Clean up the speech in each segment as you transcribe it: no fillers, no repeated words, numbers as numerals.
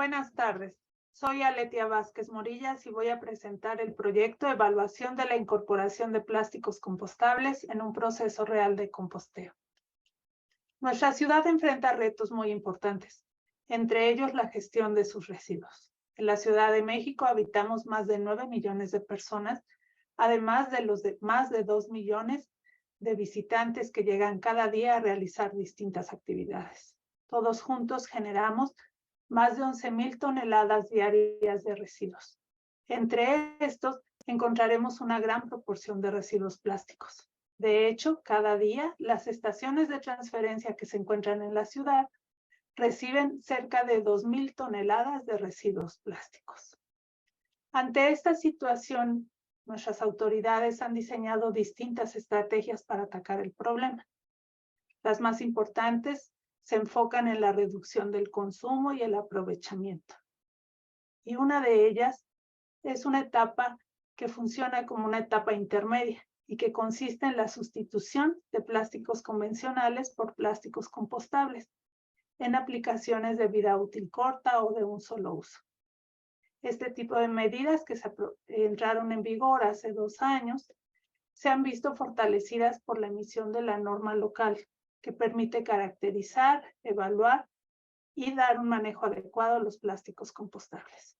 Buenas tardes. Soy Aletia Vázquez Morillas y voy a presentar el proyecto Evaluación de la incorporación de plásticos compostables en un proceso real de composteo. Nuestra ciudad enfrenta retos muy importantes, entre ellos la gestión de sus residuos. En la Ciudad de México habitamos más de 9 millones de personas, además de más de 2 millones de visitantes que llegan cada día a realizar distintas actividades. Todos juntos generamos más de 11,000 toneladas diarias de residuos. Entre estos encontraremos una gran proporción de residuos plásticos. De hecho, cada día las estaciones de transferencia que se encuentran en la ciudad reciben cerca de 2,000 toneladas de residuos plásticos. Ante esta situación, nuestras autoridades han diseñado distintas estrategias para atacar el problema. Las más importantes se enfocan en la reducción del consumo y el aprovechamiento. Y una de ellas es una etapa que funciona como una etapa intermedia y que consiste en la sustitución de plásticos convencionales por plásticos compostables en aplicaciones de vida útil corta o de un solo uso. Este tipo de medidas que entraron en vigor hace 2 años se han visto fortalecidas por la emisión de la norma local que permite caracterizar, evaluar y dar un manejo adecuado a los plásticos compostables.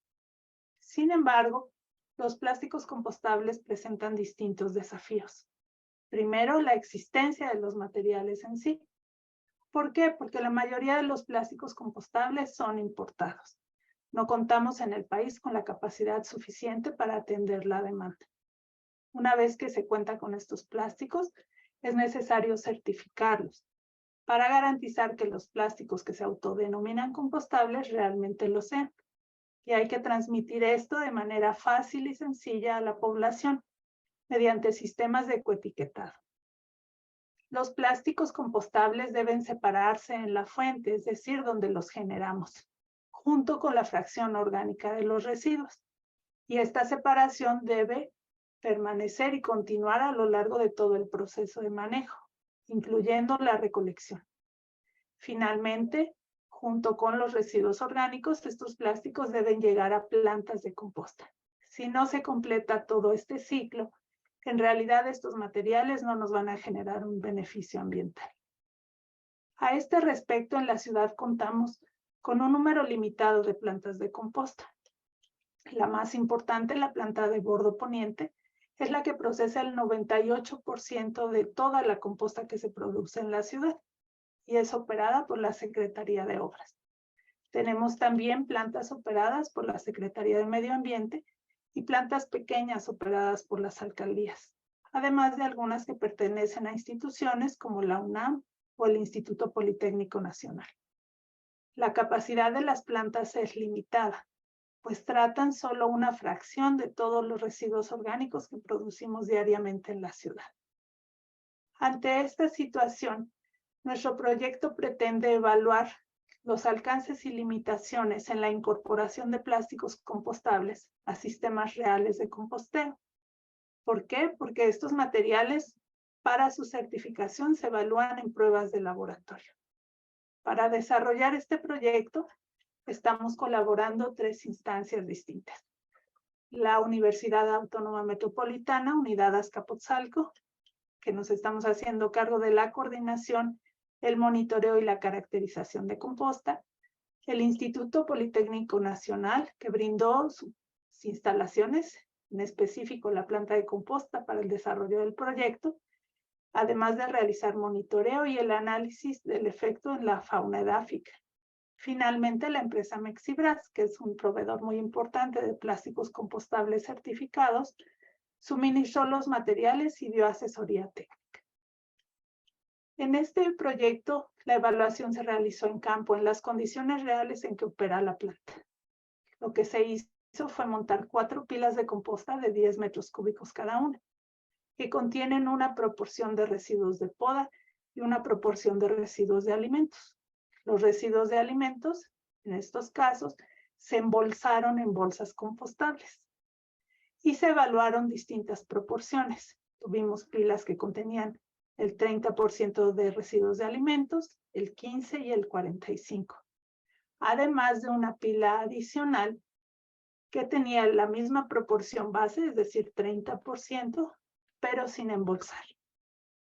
Sin embargo, los plásticos compostables presentan distintos desafíos. Primero, la existencia de los materiales en sí. ¿Por qué? Porque la mayoría de los plásticos compostables son importados. No contamos en el país con la capacidad suficiente para atender la demanda. Una vez que se cuenta con estos plásticos, es necesario certificarlos para garantizar que los plásticos que se autodenominan compostables realmente lo sean. Y hay que transmitir esto de manera fácil y sencilla a la población mediante sistemas de ecoetiquetado. Los plásticos compostables deben separarse en la fuente, es decir, donde los generamos, junto con la fracción orgánica de los residuos. Y esta separación debe permanecer y continuar a lo largo de todo el proceso de manejo, incluyendo la recolección. Finalmente, junto con los residuos orgánicos, estos plásticos deben llegar a plantas de composta. Si no se completa todo este ciclo, en realidad estos materiales no nos van a generar un beneficio ambiental. A este respecto, en la ciudad contamos con un número limitado de plantas de composta. La más importante, la planta de Bordo Poniente, es la que procesa el 98% de toda la composta que se produce en la ciudad y es operada por la Secretaría de Obras. Tenemos también plantas operadas por la Secretaría de Medio Ambiente y plantas pequeñas operadas por las alcaldías, además de algunas que pertenecen a instituciones como la UNAM o el Instituto Politécnico Nacional. La capacidad de las plantas es limitada, pues tratan solo una fracción de todos los residuos orgánicos que producimos diariamente en la ciudad. Ante esta situación, nuestro proyecto pretende evaluar los alcances y limitaciones en la incorporación de plásticos compostables a sistemas reales de composteo. ¿Por qué? Porque estos materiales, para su certificación, se evalúan en pruebas de laboratorio. Para desarrollar este proyecto, estamos colaborando 3 instancias distintas. La Universidad Autónoma Metropolitana, Unidad Azcapotzalco, que nos estamos haciendo cargo de la coordinación, el monitoreo y la caracterización de composta, el Instituto Politécnico Nacional, que brindó sus instalaciones, en específico la planta de composta para el desarrollo del proyecto, además de realizar monitoreo y el análisis del efecto en la fauna edáfica. Finalmente, la empresa Mexibras, que es un proveedor muy importante de plásticos compostables certificados, suministró los materiales y dio asesoría técnica. En este proyecto, la evaluación se realizó en campo, en las condiciones reales en que opera la planta. Lo que se hizo fue montar 4 pilas de composta de 10 metros cúbicos cada una, que contienen una proporción de residuos de poda y una proporción de residuos de alimentos. Los residuos de alimentos, en estos casos, se embolsaron en bolsas compostables y se evaluaron distintas proporciones. Tuvimos pilas que contenían el 30% de residuos de alimentos, el 15% y el 45%. además de una pila adicional que tenía la misma proporción base, es decir, 30%, pero sin embolsar,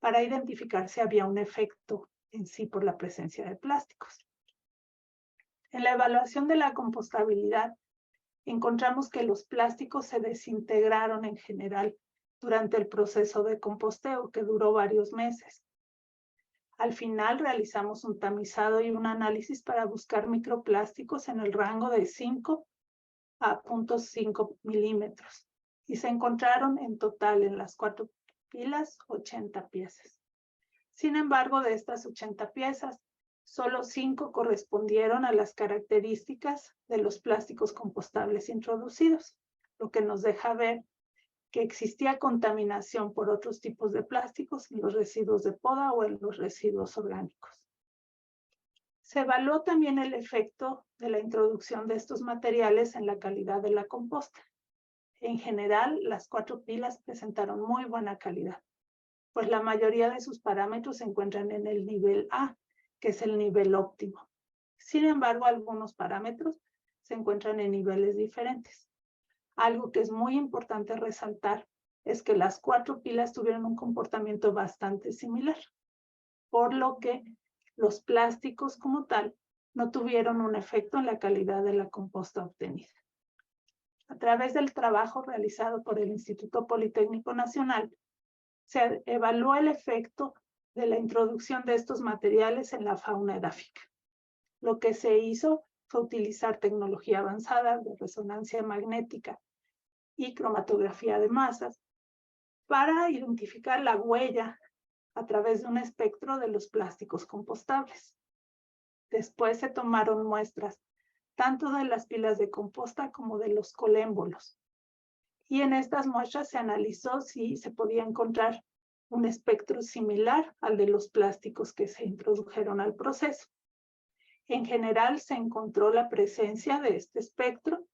para identificar si había un efecto en sí por la presencia de plásticos. En la evaluación de la compostabilidad, encontramos que los plásticos se desintegraron en general durante el proceso de composteo, que duró varios meses. Al final realizamos un tamizado y un análisis para buscar microplásticos en el rango de 5 a 0.5 milímetros y se encontraron en total en las 4 pilas 80 piezas. Sin embargo, de estas 80 piezas, solo 5 correspondieron a las características de los plásticos compostables introducidos, lo que nos deja ver que existía contaminación por otros tipos de plásticos en los residuos de poda o en los residuos orgánicos. Se evaluó también el efecto de la introducción de estos materiales en la calidad de la composta. En general, las 4 pilas presentaron muy buena calidad, pues la mayoría de sus parámetros se encuentran en el nivel A, que es el nivel óptimo. Sin embargo, algunos parámetros se encuentran en niveles diferentes. Algo que es muy importante resaltar es que las 4 pilas tuvieron un comportamiento bastante similar, por lo que los plásticos como tal no tuvieron un efecto en la calidad de la composta obtenida. A través del trabajo realizado por el Instituto Politécnico Nacional, se evaluó el efecto de la introducción de estos materiales en la fauna edáfica. Lo que se hizo fue utilizar tecnología avanzada de resonancia magnética y cromatografía de masas para identificar la huella a través de un espectro de los plásticos compostables. Después se tomaron muestras tanto de las pilas de composta como de los colémbolos. Y en estas muestras se analizó si se podía encontrar un espectro similar al de los plásticos que se introdujeron al proceso. En general se encontró la presencia de este espectro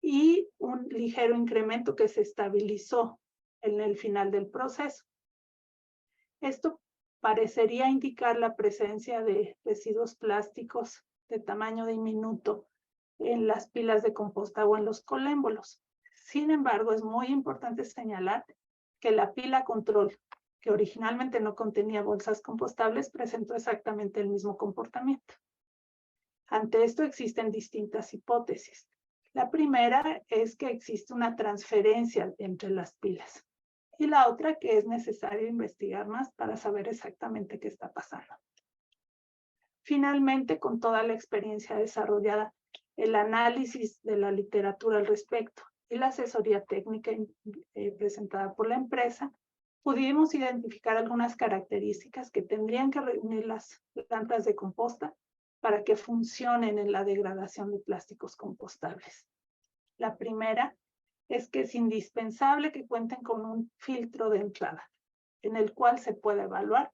y un ligero incremento que se estabilizó en el final del proceso. Esto parecería indicar la presencia de residuos plásticos de tamaño diminuto en las pilas de composta o en los colémbolos. Sin embargo, es muy importante señalar que la pila control, que originalmente no contenía bolsas compostables, presentó exactamente el mismo comportamiento. Ante esto existen distintas hipótesis. La primera es que existe una transferencia entre las pilas y la otra que es necesario investigar más para saber exactamente qué está pasando. Finalmente, con toda la experiencia desarrollada, el análisis de la literatura al respecto y la asesoría técnica presentada por la empresa, pudimos identificar algunas características que tendrían que reunir las plantas de composta para que funcionen en la degradación de plásticos compostables. La primera es que es indispensable que cuenten con un filtro de entrada, en el cual se pueda evaluar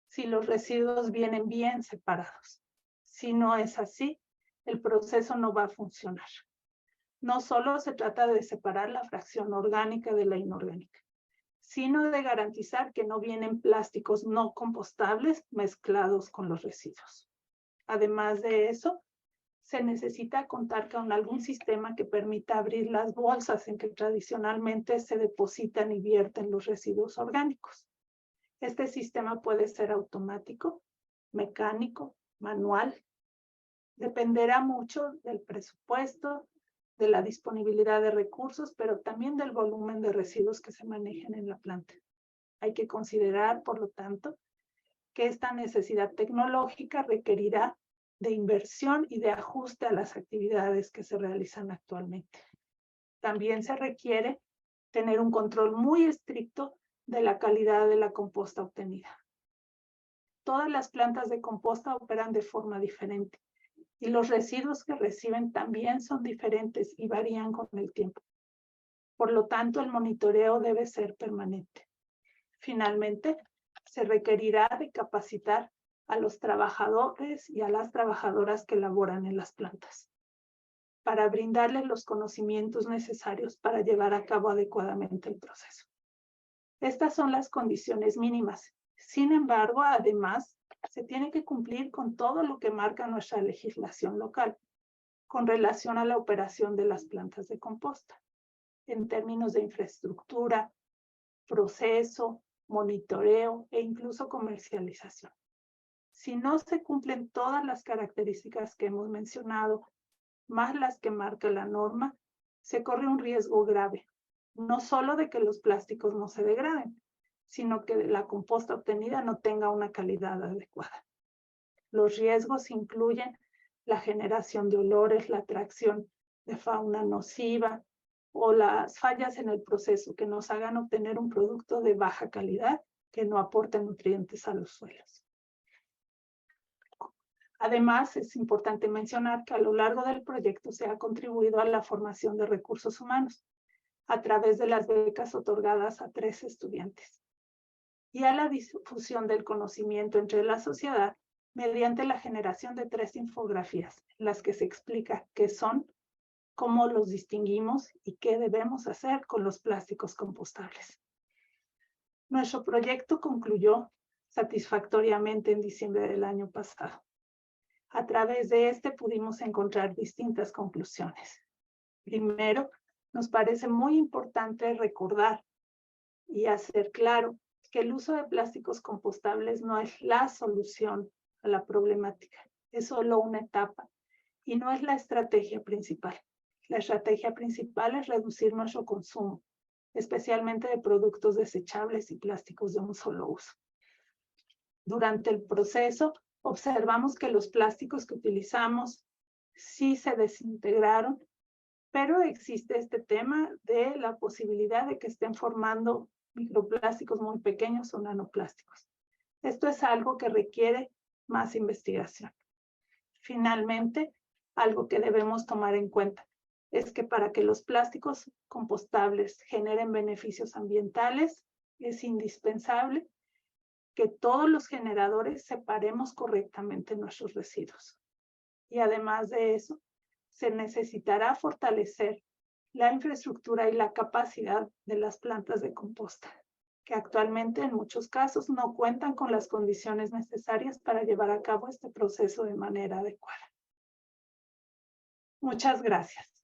si los residuos vienen bien separados. Si no es así, el proceso no va a funcionar. No solo se trata de separar la fracción orgánica de la inorgánica, sino de garantizar que no vienen plásticos no compostables mezclados con los residuos. Además de eso, se necesita contar con algún sistema que permita abrir las bolsas en que tradicionalmente se depositan y vierten los residuos orgánicos. Este sistema puede ser automático, mecánico, manual. Dependerá mucho del presupuesto, de la disponibilidad de recursos, pero también del volumen de residuos que se manejen en la planta. Hay que considerar, por lo tanto, que esta necesidad tecnológica requerirá de inversión y de ajuste a las actividades que se realizan actualmente. También se requiere tener un control muy estricto de la calidad de la composta obtenida. Todas las plantas de composta operan de forma diferente y los residuos que reciben también son diferentes y varían con el tiempo. Por lo tanto, el monitoreo debe ser permanente. Finalmente, se requerirá de capacitar a los trabajadores y a las trabajadoras que laboran en las plantas, para brindarles los conocimientos necesarios para llevar a cabo adecuadamente el proceso. Estas son las condiciones mínimas. Sin embargo, además, se tiene que cumplir con todo lo que marca nuestra legislación local, con relación a la operación de las plantas de composta, en términos de infraestructura, proceso, monitoreo e incluso comercialización. Si no se cumplen todas las características que hemos mencionado, más las que marca la norma, se corre un riesgo grave, no solo de que los plásticos no se degraden, sino que la composta obtenida no tenga una calidad adecuada. Los riesgos incluyen la generación de olores, la atracción de fauna nociva o las fallas en el proceso que nos hagan obtener un producto de baja calidad que no aporte nutrientes a los suelos. Además, es importante mencionar que a lo largo del proyecto se ha contribuido a la formación de recursos humanos a través de las becas otorgadas a 3 estudiantes y a la difusión del conocimiento entre la sociedad mediante la generación de 3 infografías, en las que se explica qué son, cómo los distinguimos y qué debemos hacer con los plásticos compostables. Nuestro proyecto concluyó satisfactoriamente en diciembre del año pasado. A través de este pudimos encontrar distintas conclusiones. Primero, nos parece muy importante recordar y hacer claro que el uso de plásticos compostables no es la solución a la problemática, es solo una etapa y no es la estrategia principal. La estrategia principal es reducir nuestro consumo, especialmente de productos desechables y plásticos de un solo uso. Durante el proceso, observamos que los plásticos que utilizamos sí se desintegraron, pero existe este tema de la posibilidad de que estén formando microplásticos muy pequeños o nanoplásticos. Esto es algo que requiere más investigación. Finalmente, algo que debemos tomar en cuenta es que para que los plásticos compostables generen beneficios ambientales, es indispensable que todos los generadores separemos correctamente nuestros residuos. Y además de eso, se necesitará fortalecer la infraestructura y la capacidad de las plantas de composta, que actualmente en muchos casos no cuentan con las condiciones necesarias para llevar a cabo este proceso de manera adecuada. Muchas gracias.